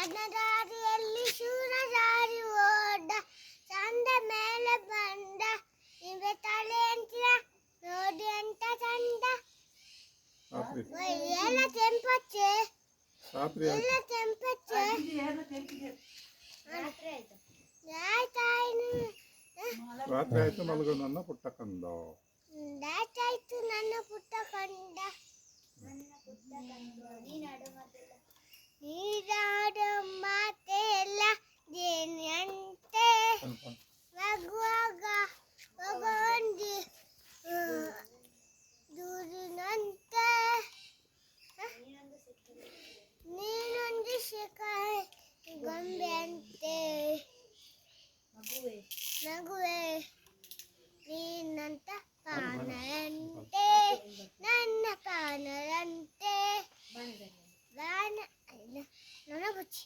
ರಣದಾರಿಯಲ್ಲಿ ಶೂರಧಾರಿ ಓಡ ಚಂದ ಮೇಲೆ ಬಂದ ಇವೆ ತಲೆ ಅಂಚಿನ ನೋಡಿ ಅಂತ ಚಂದ ಎಲ್ಲ ತೆಂಪಚ್ಚೆ ಎಲ್ಲ ತೆಂಪಚ್ಚೆ ರಾತ್ರಿ ಆಯ್ತು ಮಲಗು ನನ್ನ ಪುಟ್ಟ ಕಂದ ಆಯ್ತು ನನ್ನ ಪುಟ್ಟ ಕಂದ ನೀನಾಡು ಮಾತೆಲ್ಲ ಜೇನಂತೆ ಮಗುವಾಗ ಮಗೊಂಡಿ ದೂರಿನಂತೆ ನೀನೊಂದು ಶಿಕಾರಿ ಗೊಂಬೆ ಅಂತೆ ನಗುವೆ ನೀನಂತ ಪಾನರಂತೆ ನನ್ನ ಪಾನರಂತೆ ಬಾಣ ನನ್ನ ಬುಚ್ಚಿ